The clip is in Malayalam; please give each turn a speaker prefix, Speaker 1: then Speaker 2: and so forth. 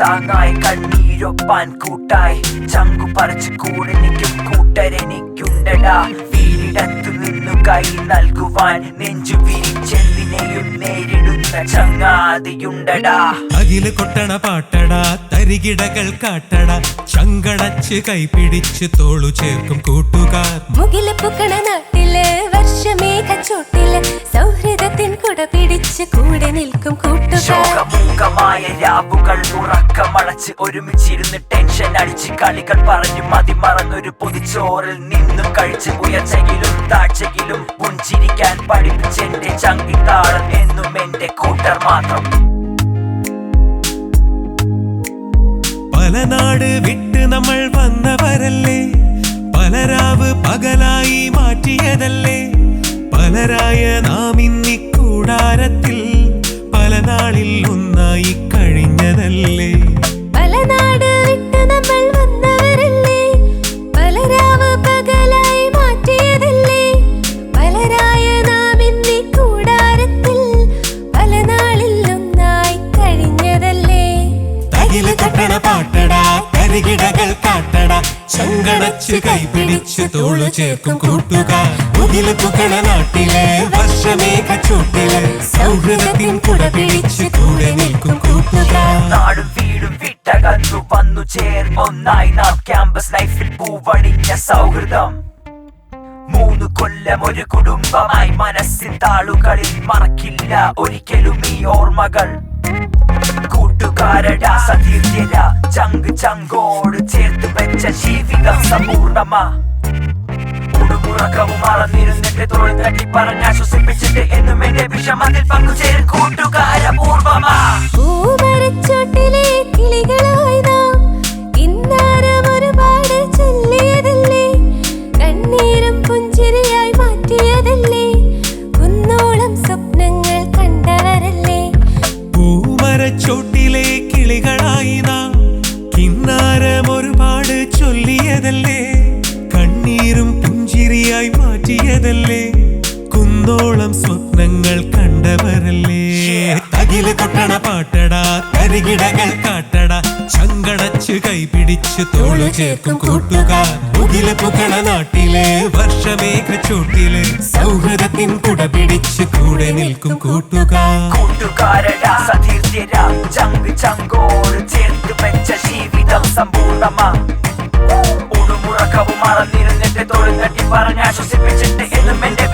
Speaker 1: താങ്ങായി കണ്ണീരൊപ്പാൻ കൂട്ടായി ചങ്കു പറിച്ചു കൂടെ നിൽക്കും കൂട്ടരെനിക്കുണ്ടടാ. വീടിടത്തു നിന്നു കൈ നൽകുവാൻ നെഞ്ചു വിരിച്ചെന്തിനെയും നേരിടുന്ന ചങ്ങാതിയുണ്ടടാ.
Speaker 2: അകില് കൊട്ടണ പാട്ടടാ, തരികിടകൾ കാട്ടട, ചങ്കടച്ച് കൈപിടിച്ച് തോളു ചേർക്കും കൂട്ടുകാർ.
Speaker 3: മുകില് പൂക്കണ നാട്ടില് വർഷമേഘച്ചോട്ടില് സൗഹൃദത്തിൻ കുട പിടിച്ച് കൂടെ നിൽക്കും കൂട്ടുകാർ.
Speaker 1: ശോകമൂകമായ രാവുകൾ ഉറക്കമളച്ച് ഒരുമിച്ചിരുന്ന് ടെൻഷൻ അടിച്ച് കളികൾ പറഞ്ഞു മതിമറന്നൊരു പൊതിച്ചോറിൽ നിന്നും കഴിച്ച് ഉയർച്ചയിലും താഴ്ചയിലും പുഞ്ചിരിക്കാൻ പഠിപ്പിച്ചെന്റെ ചങ്കിത്താളം എന്നും എന്റെ കൂട്ടർ മാത്രം.
Speaker 2: പല നാട് വിട്ട് നമ്മൾ വന്നവരല്ലേ, പലരാവ് പകലായി മാറ്റിയതല്ലേ, പലരായ നാം ഇന്നി കൂടാരത്തിൽ പല നാളിൽ ഒന്നായി കഴിഞ്ഞതല്ലേ.
Speaker 3: പല നാട് വിട്ട് നമ്മൾ വന്നവരല്ലേ, പലരാവ് പകലായി മാറ്റിയതല്ലേ, പലരായ നാം ഇന്നി കൂടാരത്തിൽ പല നാളിൽ ഒന്നായി കഴിഞ്ഞതല്ലേ.
Speaker 2: തകില് തട്ടണ പാട്ടടാ, തരികിടകൾ കാട്ടട, ചങ്കടച്ച് കൈപിടിച്ച് തോളു ചേർക്കും കൂട്ടുകാർ. മുകില് പൂക്കണ നാട്ടിലെ വർഷമേഘച്ചോട്ടില് സൗഹൃദത്തിൻ കുട പിടിച്ച് കൂടെ നിൽക്കും കൂട്ടുകാർ.
Speaker 1: നാടും വീടും വിട്ടകന്നു വന്നു ചേർന്നൊന്നായി നാം ക്യാമ്പസ് ലൈഫിൽ പൂവണിഞ്ഞ സൗഹൃദം. 3 കൊല്ലം ഒരു കുടുംബമായി മനസ്സിൻ താളുകളിൽ മറക്കില്ല ഒരിക്കലും ഈ ഓർമ്മകൾ. കൂട്ടുകാരടാ സതീർത്തില ചങ്ക് ചങ്കോട് ചേർത്ത് വെച്ച ജീവിതം സമ്പൂർണമാ. ഉടുമുറക്കവും മറന്നിരുന്നിട്ട് തോൾ തട്ടി പറഞ്ഞാശ്വസിപ്പിച്ചിട്ട് എന്നും എന്റെ വിഷമത്തിൽ പങ്കുചേരും കൂട്ടുകാര പൂർവമാ.
Speaker 3: പൂമരച്ചോട്ടിലെ കിളികളായി നാം ഇന്നാരം ഒരുപാട് ചൊല്ലിയതല്ലേ, കണ്ണീരും പുഞ്ചിരിയായി മാറ്റിയതല്ലേ, കുന്നോളം സ്വപ്നങ്ങൾ കണ്ടവരല്ലേ.
Speaker 2: പൂമരച്ചോട്ടിലെ കിളികളായി നാം കിന്നാരം ഒരുപാട് ചൊല്ലിയതല്ലേ, കണ്ണീരും പുഞ്ചിരിയായി മാറ്റിയതല്ലേ, കുന്നോളം സ്വപ്നങ്ങൾ കണ്ടവരല്ലേ. തകില് കൊട്ടണ പാട്ടടാ, തരികിടകൾ കാട്ടട, ചങ്കടച്ച് കൈപിടിച്ച് തോളു ചേർക്കും കൂട്ടുകാർ. മുകില് പൂക്കണ നാട്ടിലെ വർഷമേഘച്ചോട്ടില് സൗഹൃദത്തിൻ കുട പിടിച്ച് കൂടെ നിൽക്കും കൂട്ടുകാർ.
Speaker 1: കൂട്ടുകാരടാ സതീർത്തില ചങ്ക് ചങ്കോട് ചേർത്ത് വെച്ച ജീവിതം സമ്പൂർണമാ. ഉടുമുറക്കവും മറന്നിരുന്നിട്ട് തോൾ തട്ടി പറഞ്ഞാശ്വസിപ്പിച്ചിട്ട് എന്നും എന്റെ